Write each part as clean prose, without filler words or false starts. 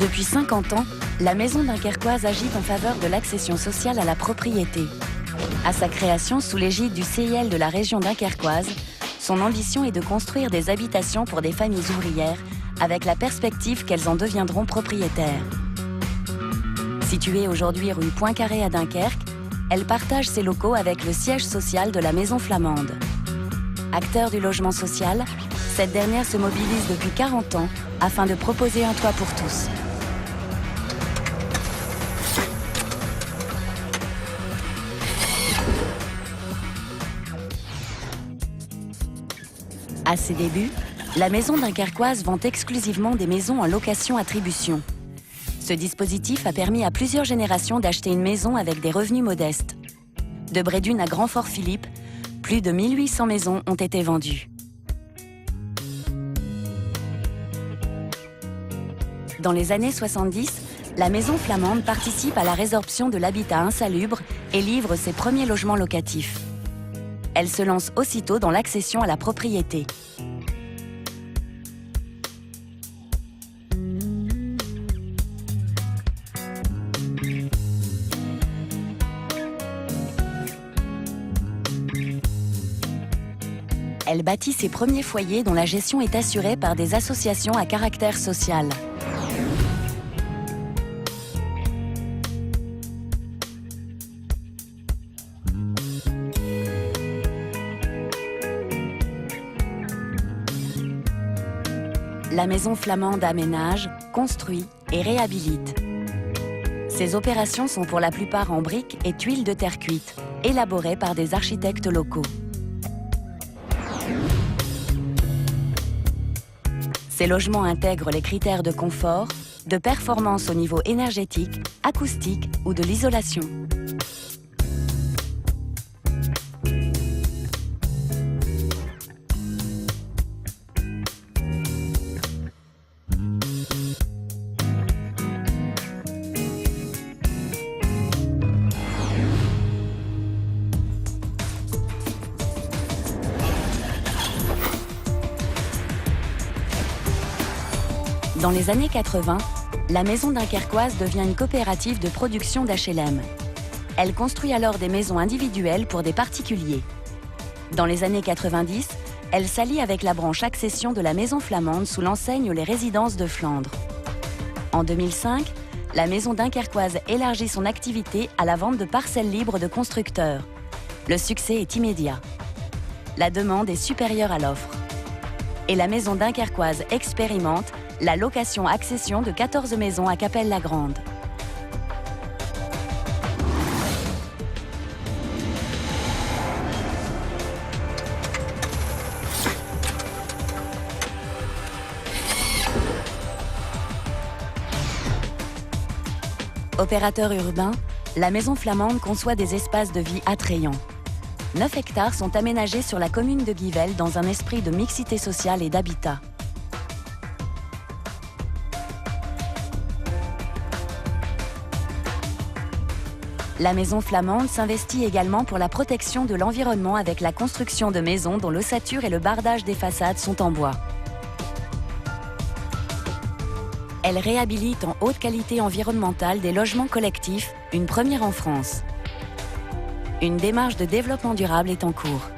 Depuis 50 ans, la Maison Dunkerquoise agit en faveur de l'accession sociale à la propriété. À sa création sous l'égide du CIL de la région dunkerquoise, son ambition est de construire des habitations pour des familles ouvrières avec la perspective qu'elles en deviendront propriétaires. Située aujourd'hui rue Poincaré à Dunkerque, elle partage ses locaux avec le siège social de la Maison Flamande. Acteur du logement social, cette dernière se mobilise depuis 40 ans afin de proposer un toit pour tous. À ses débuts, la Maison Dunkerquoise vend exclusivement des maisons en location-attribution. Ce dispositif a permis à plusieurs générations d'acheter une maison avec des revenus modestes. De Brédune à Grand-Fort-Philippe, plus de 1800 maisons ont été vendues. Dans les années 70, la Maison Flamande participe à la résorption de l'habitat insalubre et livre ses premiers logements locatifs. Elle se lance aussitôt dans l'accession à la propriété. Elle bâtit ses premiers foyers dont la gestion est assurée par des associations à caractère social. La Maison Flamande aménage, construit et réhabilite. Ces opérations sont pour la plupart en briques et tuiles de terre cuite, élaborées par des architectes locaux. Ces logements intègrent les critères de confort, de performance au niveau énergétique, acoustique ou de l'isolation. Dans les années 80, la Maison Dunkerquoise devient une coopérative de production d'HLM. Elle construit alors des maisons individuelles pour des particuliers. Dans les années 90, elle s'allie avec la branche accession de la Maison Flamande sous l'enseigne Les Résidences de Flandre. En 2005, la Maison Dunkerquoise élargit son activité à la vente de parcelles libres de constructeurs. Le succès est immédiat. La demande est supérieure à l'offre. Et la Maison Dunkerquoise expérimente la location-accession de 14 maisons à Capelle-la-Grande. Opérateur urbain, la Maison Flamande conçoit des espaces de vie attrayants. 9 hectares sont aménagés sur la commune de Givelle dans un esprit de mixité sociale et d'habitat. La Maison Flamande s'investit également pour la protection de l'environnement avec la construction de maisons dont l'ossature et le bardage des façades sont en bois. Elle réhabilite en haute qualité environnementale des logements collectifs, une première en France. Une démarche de développement durable est en cours.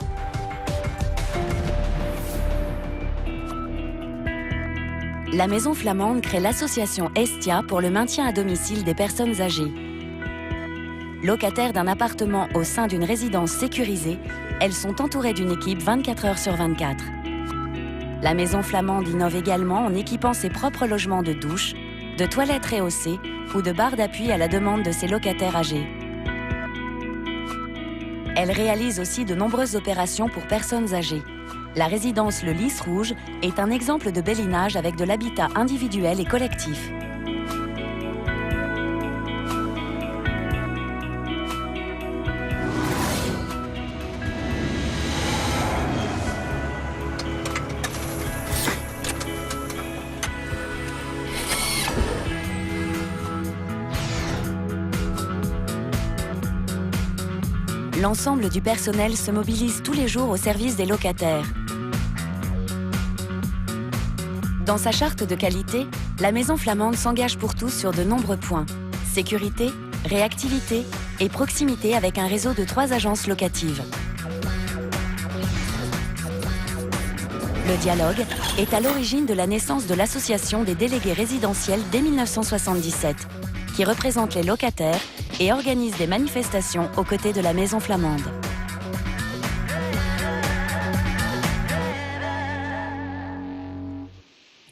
La Maison Flamande crée l'association Estia pour le maintien à domicile des personnes âgées. Locataires d'un appartement au sein d'une résidence sécurisée, elles sont entourées d'une équipe 24 heures sur 24. La Maison Flamande innove également en équipant ses propres logements de douche, de toilettes rehaussées ou de barres d'appui à la demande de ses locataires âgés. Elle réalise aussi de nombreuses opérations pour personnes âgées. La résidence Le Lys Rouge est un exemple de bellinage avec de l'habitat individuel et collectif. L'ensemble du personnel se mobilise tous les jours au service des locataires. Dans sa charte de qualité, la Maison Flamande s'engage pour tous sur de nombreux points. Sécurité, réactivité et proximité avec un réseau de 3 agences locatives. Le dialogue est à l'origine de la naissance de l'Association des délégués résidentiels dès 1977, qui représente les locataires et organise des manifestations aux côtés de la Maison Flamande.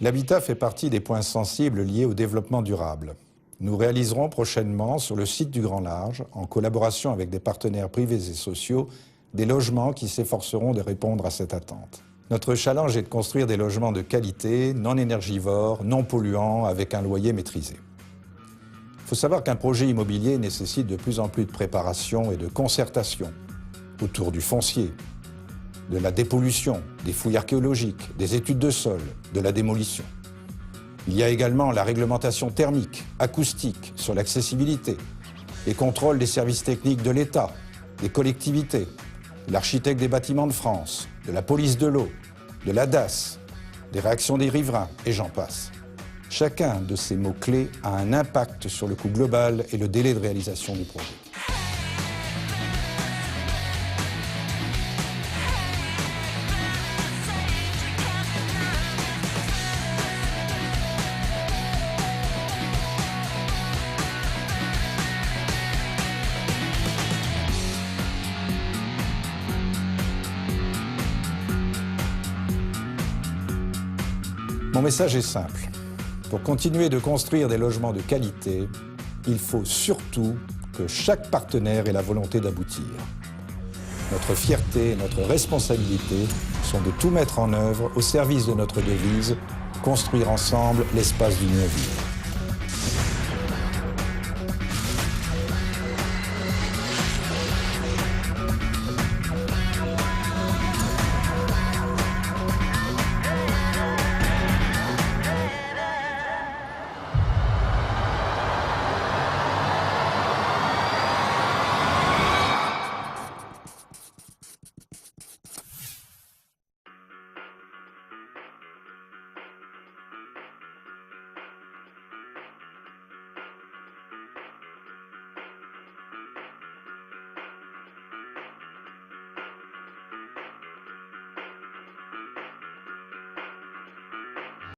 L'habitat fait partie des points sensibles liés au développement durable. Nous réaliserons prochainement sur le site du Grand Large, en collaboration avec des partenaires privés et sociaux, des logements qui s'efforceront de répondre à cette attente. Notre challenge est de construire des logements de qualité, non énergivores, non polluants, avec un loyer maîtrisé. Il faut savoir qu'un projet immobilier nécessite de plus en plus de préparation et de concertation autour du foncier, de la dépollution, des fouilles archéologiques, des études de sol, de la démolition. Il y a également la réglementation thermique, acoustique, sur l'accessibilité, les contrôles des services techniques de l'État, des collectivités, de l'architecte des bâtiments de France, de la police de l'eau, de la DAS, des réactions des riverains, et j'en passe. Chacun de ces mots-clés a un impact sur le coût global et le délai de réalisation du projet. Mon message est simple. Pour continuer de construire des logements de qualité, il faut surtout que chaque partenaire ait la volonté d'aboutir. Notre fierté et notre responsabilité sont de tout mettre en œuvre au service de notre devise « Construire ensemble l'espace du mieux vivre ».